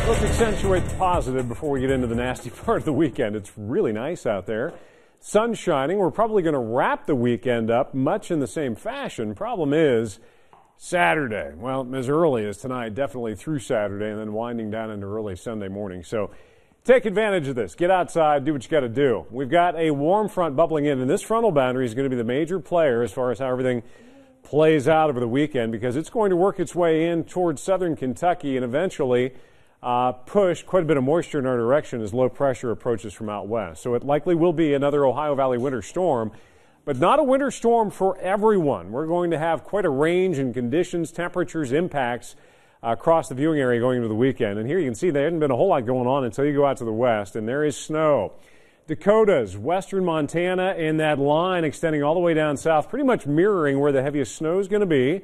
Let's accentuate the positive before we get into the nasty part of the weekend. It's really nice out there. Sun shining. We're probably going to wrap the weekend up much in the same fashion. Problem is Saturday. Well, as early as tonight, definitely through Saturday, and then winding down into early Sunday morning. So take advantage of this. Get outside, do what you got to do. We've got a warm front bubbling in, and this frontal boundary is going to be the major player as far as how everything plays out over the weekend, because it's going to work its way in towards southern Kentucky and eventually push quite a bit of moisture in our direction as low pressure approaches from out west. So it likely will be another Ohio Valley winter storm, but not a winter storm for everyone. We're going to have quite a range in conditions, temperatures, impacts across the viewing area going into the weekend. And here you can see there hasn't been a whole lot going on until you go out to the west, and there is snow. Dakotas, western Montana, and that line extending all the way down south, pretty much mirroring where the heaviest snow is going to be,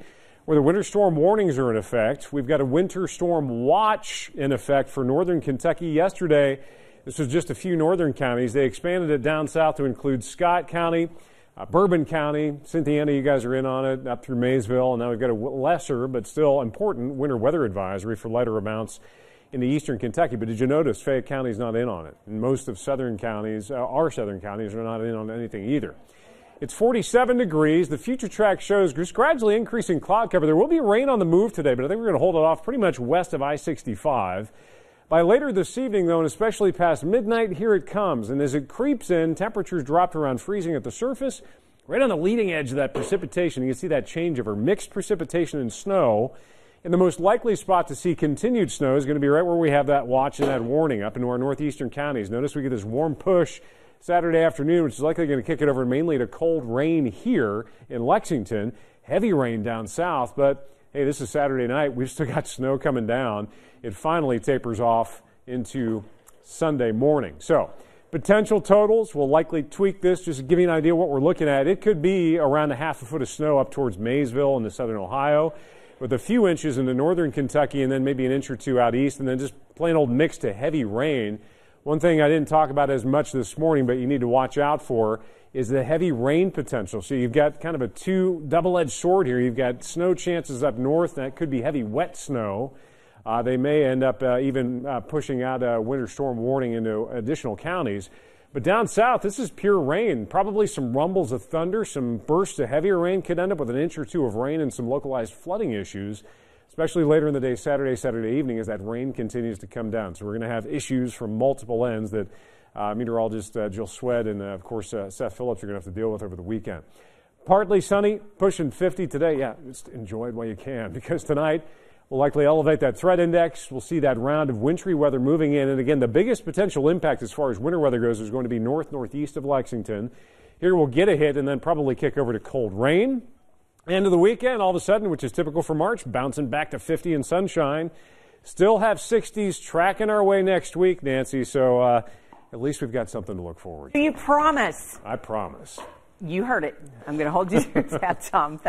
where the winter storm warnings are in effect. We've got a winter storm watch in effect for northern Kentucky. Yesterday, this was just a few northern counties. They expanded it down south to include Scott County, Bourbon County, Cynthiana, you guys are in on it, up through Maysville. And now we've got a lesser but still important winter weather advisory for lighter amounts in the eastern Kentucky. But did you notice Fayette County is not in on it? And most of southern counties, our southern counties, are not in on anything either. It's 47 degrees. The future track shows just gradually increasing cloud cover. There will be rain on the move today, but I think we're going to hold it off pretty much west of I-65. By later this evening, though, and especially past midnight, here it comes. And as it creeps in, temperatures drop around freezing at the surface. Right on the leading edge of that precipitation, you can see that changeover, mixed precipitation and snow. And the most likely spot to see continued snow is going to be right where we have that watch and that warning up into our northeastern counties. Notice we get this warm push Saturday afternoon, which is likely going to kick it over mainly to cold rain here in Lexington. Heavy rain down south, but hey, this is Saturday night. We've still got snow coming down. It finally tapers off into Sunday morning. So potential totals, we'll likely tweak this just to give you an idea what we're looking at. It could be around a half a foot of snow up towards Maysville in the southern Ohio, with a few inches into northern Kentucky and then maybe an inch or two out east, and then just plain old mix to heavy rain. One thing I didn't talk about as much this morning, but you need to watch out for, is the heavy rain potential. So you've got kind of a double-edged sword here. You've got snow chances up north, and that could be heavy wet snow. They may end up even pushing out a winter storm warning into additional counties. But down south, this is pure rain. Probably some rumbles of thunder, some bursts of heavier rain. Could end up with an inch or two of rain and some localized flooding issues, especially later in the day, Saturday evening, as that rain continues to come down. So we're going to have issues from multiple ends that meteorologist Jill Swed and, of course, Seth Phillips are going to have to deal with over the weekend. Partly sunny, pushing 50 today. Yeah, just enjoy it while you can, because tonight we'll likely elevate that threat index. We'll see that round of wintry weather moving in. And again, the biggest potential impact as far as winter weather goes is going to be northeast of Lexington. Here we'll get a hit and then probably kick over to cold rain. End of the weekend, all of a sudden, which is typical for March, bouncing back to 50 and sunshine. Still have 60s tracking our way next week, Nancy, so at least we've got something to look forward to. You promise. I promise. You heard it. I'm going to hold you to that, Tom. Thanks.